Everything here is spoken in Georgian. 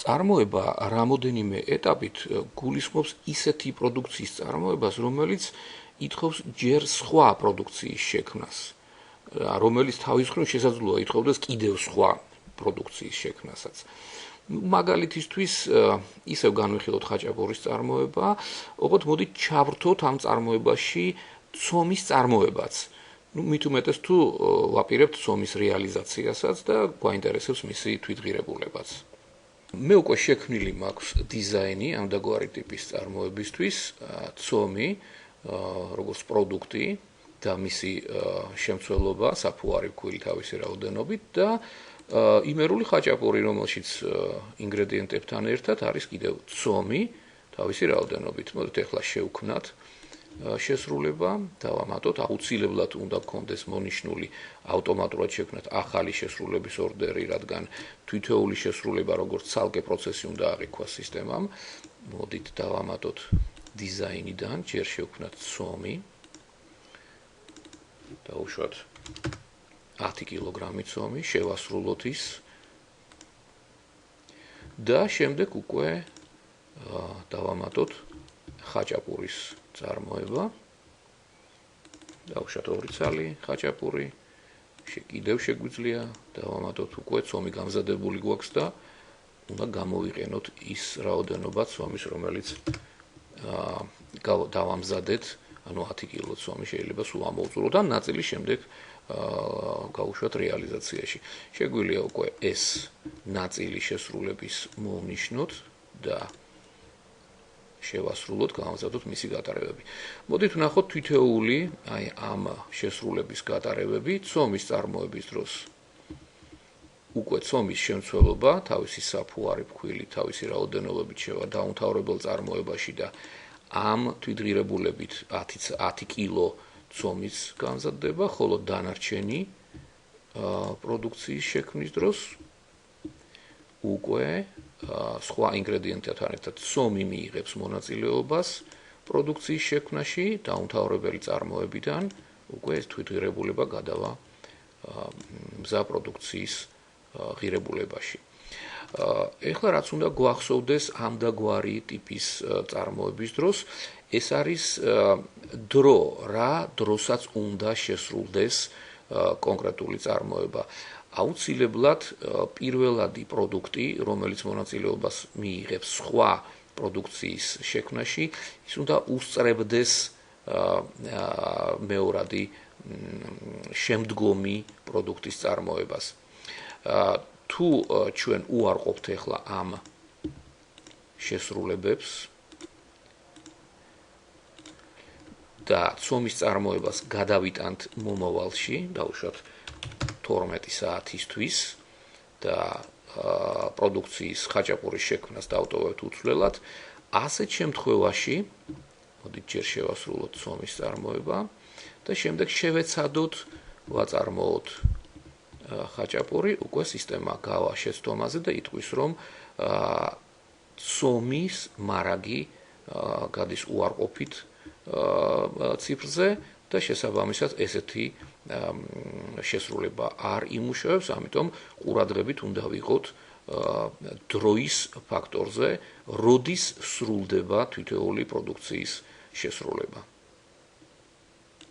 წარმოება რამოდენიმე ეტაპით გულისხმობს ისეთი პროდუქციის წარმოებას, რომელიც ითხოვს ჯერ სხვა პროდუქციის შექმნას, რომელიც თავის მხრივ შესაძლოა ითხოვდეს კიდევ სხვა პროდუქციის შექმნასაც. მაგალითისთვის ისევ განვიხილოთ ხაჭაპურის წარმოება, ოღონდ მოდით ჩავრთოთ ამ წარმოებაში ცომის წარმოებაც. მით უმეტეს თუ ვაპირებთ ცომის რეალიზაციასაც და გვაინტერესებს მისი თვითღირებულებაც. მე უკვე შექმნილი მაქვს დიზაინი ამ დაგვარი ტიპის წარმოებისთვის, ცომი, როგორც პროდუქტი და მისი შემცველობა, საფუარი ფქვილი თავისი რაოდენობით და იმერული ხაჭაპური, რომელშიც ინგრედიენტებთან ერთად არის კიდევ ცომი თავისი რაოდენობით. მოდით ახლა შევქმნათ შესრულება, დავამატოთ, აუცილებლად უნდა გქონდეს მონიშნული ავტომატურად შექმნათ ახალი შესრულების ორდერი, რადგან თითოეული შესრულება როგორც ცალკე პროცესი უნდა აღიქვას სისტემამ. მოდით დავამატოთ დიზაინიდან, ჯერ შევქმნათ ცომი. დავუშვათ 10 კილოგრამი ცომი, შევასრულოთ ის და შემდეგ უკვე დავამატოთ ხაჭაპურის წარმოება. დავუშვათ 2 ცალი ხაჭაპური, კიდევ შეგვიძლია დავამატოთ უკვე ცომი გამზადებული გვაქვს და უნდა გამოვიყენოთ ის რაოდენობა ცომის, რომელიც დავამზადეთ, ანუ 10 კილო ცომი შეიძლება სულ ამოვწურულოთ და ნაწილი შემდეგ გავუშვათ რეალიზაციაში. შეგვიძლია უკვე ეს ნაწილი შესრულების მოვნიშნოთ და შევასრულოთ, გავამზადოთ მისი გატარებები. მოდით ვნახოთ თითოეული აი ამ შესრულების გატარებები ცომის წარმოების დროს. უკვე ცომის შემცველობა, თავისი საფუარი ფქვილი, თავისი რაოდენობებით შევა დაუმთავრებელ წარმოებაში და ამ თვითღირებულებით 10 კილო ცომის გამზადდება, ხოლო დანარჩენი პროდუქციის შექმნის დროს უკვე სხვა ინგრედიენტებთან ერთად ცომი მიიღებს მონაწილეობას პროდუქციის შექმნაში, დაუმთავრებელი წარმოებიდან უკვე ეს თვითღირებულება გადავა მზა პროდუქციის ღირებულებაში. ეხლა რაც უნდა გვახსოვდეს ამ დაგვარი ტიპის წარმოების დროს, ეს არის დრო, რა დროსაც უნდა შესრულდეს კონკრეტული წარმოება. აუცილებლად პირველადი პროდუქტი, რომელიც მონაწილეობას მიიღებს სხვა პროდუქციის შექმნაში, ის უნდა უსწრებდეს მეორადი შემდგომი პროდუქტის წარმოებას. თუ ჩვენ უარყოფთ ახლა ამ შესრულებებს და ცომის წარმოებას გადავიტანთ მომავალში, დავუშვათ 12 საათისთვის და პროდუქციის ხაჭაპურის შექმნას დავტოვებთ უცვლელად, ასეთ შემთხვევაში, მოდით ჯერ შევასრულოთ ცომის წარმოება და შემდეგ შევეცადოთ, ვაწარმოოთ ხაჭაპური, უკვე სისტემა გავა შეცდომაზე და იტყვის, რომ ცომის მარაგი გადის უარყოფით ციფრზე და შესაბამისად ესეთი შესრულება არ იმუშავებს, ამიტომ ყურადღებით უნდა ვიყოთ დროის ფაქტორზე, როდის სრულდება თითოეული პროდუქციის შესრულება.